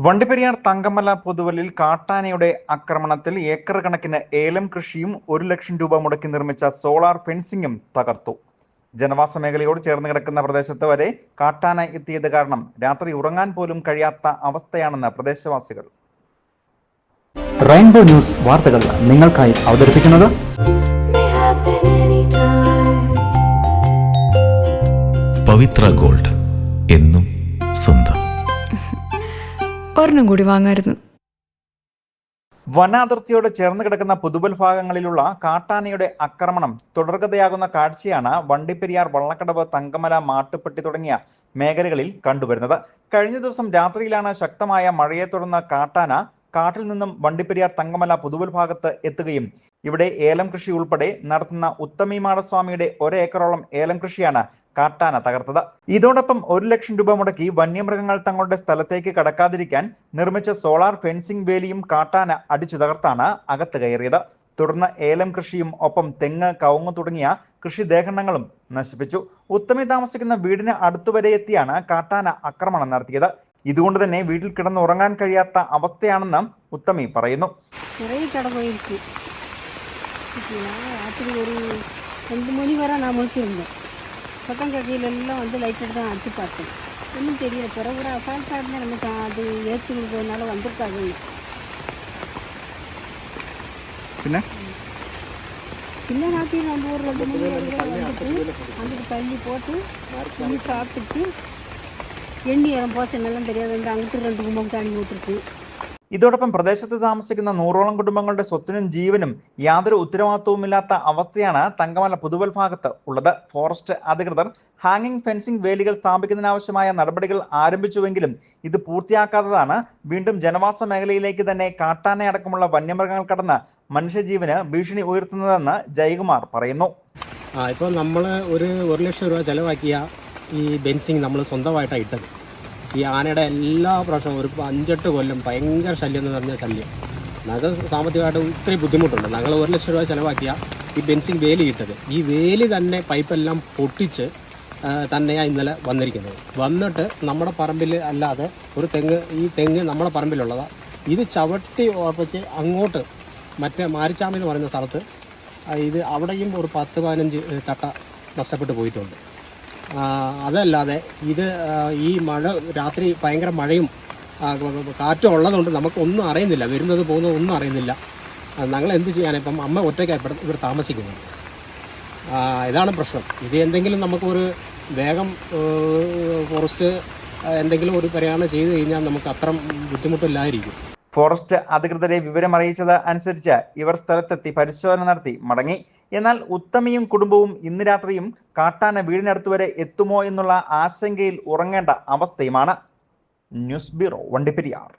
വണ്ടിപ്പെരിയാർ തങ്കമല പൊതുവലിൽ കാട്ടാനയുടെ ആക്രമണത്തിൽ ഏക്കർ കണക്കിന് ഏലം കൃഷിയും 1 ലക്ഷം രൂപ മുടക്കി നിർമ്മിച്ച സോളാർ ഫെൻസിംഗും തകർത്തു. ജനവാസ മേഖലയോട് ചേർന്ന് കിടക്കുന്ന പ്രദേശത്ത് വരെ കാട്ടാന എത്തിയത് കാരണം രാത്രി ഉറങ്ങാൻ പോലും കഴിയാത്ത അവസ്ഥയാണെന്ന് പ്രദേശവാസികൾ. റെയിൻബോ ന്യൂസ് വാർത്തകൾ നിങ്ങൾക്കായി അവതരിപ്പിക്കുന്നത് പവിത്ര ഗോൾഡ്, എന്നും സ്വന്തം. ഒരെണ്ണം കൂടി വാങ്ങായിരുന്നു. വനാതിർത്തിയോട് ചേർന്ന് കിടക്കുന്ന പുതുവൽ ഭാഗങ്ങളിലുള്ള കാട്ടാനയുടെ ആക്രമണം തുടർക്കഥയാകുന്ന കാഴ്ചയാണ് വണ്ടിപ്പെരിയാർ, വള്ളക്കടവ്, തങ്കമല, മാട്ടുപ്പെട്ടി തുടങ്ങിയ മേഖലകളിൽ കണ്ടുവരുന്നത്. കഴിഞ്ഞ ദിവസം രാത്രിയിലാണ് ശക്തമായ മഴയെ തുടർന്ന് കാട്ടാന കാട്ടിൽ നിന്നും വണ്ടിപ്പെരിയാർ, തങ്കമല, പുതുവൽ ഭാഗത്ത് എത്തുകയും ഇവിടെ ഏലം കൃഷി ഉൾപ്പെടെ നടത്തുന്ന ഉത്തമിമാടസ്വാമിയുടെ 1 ഏക്കറോളം ഏലം കൃഷിയാണ് കാട്ടാന തകർത്തത്. ഇതോടൊപ്പം 1 ലക്ഷം രൂപ മുടക്കി വന്യമൃഗങ്ങൾ തങ്ങളുടെ സ്ഥലത്തേക്ക് കടക്കാതിരിക്കാൻ നിർമ്മിച്ച സോളാർ ഫെൻസിംഗ് വേലിയും കാട്ടാന അടിച്ചു തകർത്താണ് അകത്ത് കയറിയത്. തുടർന്ന് ഏലം കൃഷിയും ഒപ്പം തെങ്ങ്, കവുങ്ങ് തുടങ്ങിയ കൃഷിദേഹങ്ങളും നശിപ്പിച്ചു. ഉത്തമി താമസിക്കുന്ന വീടിന് അടുത്തുവരെ എത്തിയാണ് കാട്ടാന ആക്രമണം നടത്തിയത്. ഇതുകൊണ്ട് തന്നെ വീട്ടിൽ കിടന്ന് ഉറങ്ങാൻ കഴിയാത്ത അവസ്ഥയാണെന്ന് ഉത്തമി പറയുന്നു. ராத்திரி ஒரு 2 மணி வரை நான் முழிச்சிருந்தேன். பக்கம் கக்கையிலெல்லாம் வந்து லைட் எடுத்து தான் அடிச்சு பார்த்தேன். ஒன்றும் தெரியல. பிறகு ஒரு அசால்ட்டாக இருந்தால் நமக்கு அது ஏற்றி விடுறதுனால வந்திருக்காது. பின்ன ராத்திரி நம்ம ஒரு 2 மணி வரைக்கும் வந்துட்டு அதுக்கு தள்ளி போட்டு தண்ணி சாப்பிட்டுட்டு எண்ணி இறம் போச்சனெல்லாம் தெரியாது. வந்து அங்கிட்டு 2 கும்பம் தண்ணி ஊற்றுருக்கு. ഇതോടൊപ്പം പ്രദേശത്ത് താമസിക്കുന്ന 100ഓളം കുടുംബങ്ങളുടെ സ്വത്തിനും ജീവനും യാതൊരു ഉത്തരവാദിത്വവുമില്ലാത്ത അവസ്ഥയാണ് തങ്കമല പുതുവൽ ഭാഗത്ത് ഉള്ളത്. ഫോറസ്റ്റ് അധികൃതർ ഹാങ്ങിങ് ഫെൻസിംഗ് വേലികൾ സ്ഥാപിക്കുന്നതിനാവശ്യമായ നടപടികൾ ആരംഭിച്ചുവെങ്കിലും ഇത് പൂർത്തിയാക്കാത്തതാണ് വീണ്ടും ജനവാസ മേഖലയിലേക്ക് തന്നെ കാട്ടാനയടക്കമുള്ള വന്യമൃഗങ്ങൾ കടന്ന് മനുഷ്യജീവന് ഭീഷണി ഉയർത്തുന്നതെന്ന് ജയകുമാർ പറയുന്നു. ഇപ്പോൾ നമ്മൾ ഒരു 1 ലക്ഷം രൂപ ചെലവാക്കിയ ഈ ഫെൻസിങ് നമ്മൾ സ്വന്തമായിട്ടാണ് ഇട്ടത്. ഈ ആനയുടെ എല്ലാ പ്രാവശ്യവും ഒരു 5-8 കൊല്ലം ഭയങ്കര ശല്യം എന്ന് പറഞ്ഞ ശല്യം. ഞങ്ങൾക്ക് സാമ്പത്തികമായിട്ട് ഒത്തിരി ബുദ്ധിമുട്ടുണ്ട്. ഞങ്ങൾ 1 ലക്ഷം രൂപ ചെലവാക്കിയ ഈ ഫെൻസിങ് വേലി ഇട്ടത്. ഈ വേലി തന്നെ പൈപ്പെല്ലാം പൊട്ടിച്ച് തന്നെയാണ് ഇന്നലെ വന്നിരിക്കുന്നത്. വന്നിട്ട് നമ്മുടെ പറമ്പിൽ അല്ലാതെ ഒരു തെങ്ങ് നമ്മുടെ പറമ്പിലുള്ളതാണ്. ഇത് ചവിട്ടി ഉറപ്പിച്ച് അങ്ങോട്ട് മറ്റേ മാരിച്ചാമി എന്ന് പറയുന്ന സ്ഥലത്ത് ഇത് അവിടെയും ഒരു 10-15 തട്ട നഷ്ടപ്പെട്ടു പോയിട്ടുണ്ട്. അതല്ലാതെ ഇത് ഈ മഴ രാത്രി ഭയങ്കര മഴയും കാറ്റും ഉള്ളതുകൊണ്ട് നമുക്കൊന്നും അറിയുന്നില്ല. വരുന്നത് പോകുന്നത് ഒന്നും അറിയുന്നില്ല. ഞങ്ങൾ എന്ത് ചെയ്യാൻ? ഇപ്പം അമ്മ ഒറ്റയ്ക്കാണ് ഇവിടെ താമസിക്കുന്നത്. ഇതാണ് പ്രശ്നം. ഇത് എന്തെങ്കിലും നമുക്കൊരു വേഗം ഫോറസ്റ്റ് എന്തെങ്കിലും ഒരു പരിഹാരം ചെയ്തു കഴിഞ്ഞാൽ നമുക്ക് അത്ര ബുദ്ധിമുട്ടില്ലായിരിക്കും. ഫോറസ്റ്റ് അധികൃതരെ വിവരമറിയിച്ചത് അനുസരിച്ച് ഇവർ സ്ഥലത്തെത്തി പരിശോധന നടത്തി മടങ്ങി. എന്നാൽ ഉത്തമിയും കുടുംബവും ഇന്ന് രാത്രിയും കാട്ടാന വീടിനടുത്ത് വരെ എത്തുമോ എന്നുള്ള ആശങ്കയിൽ ഉറങ്ങേണ്ട അവസ്ഥയുമാണ്. News bureau, Vandiperiyar.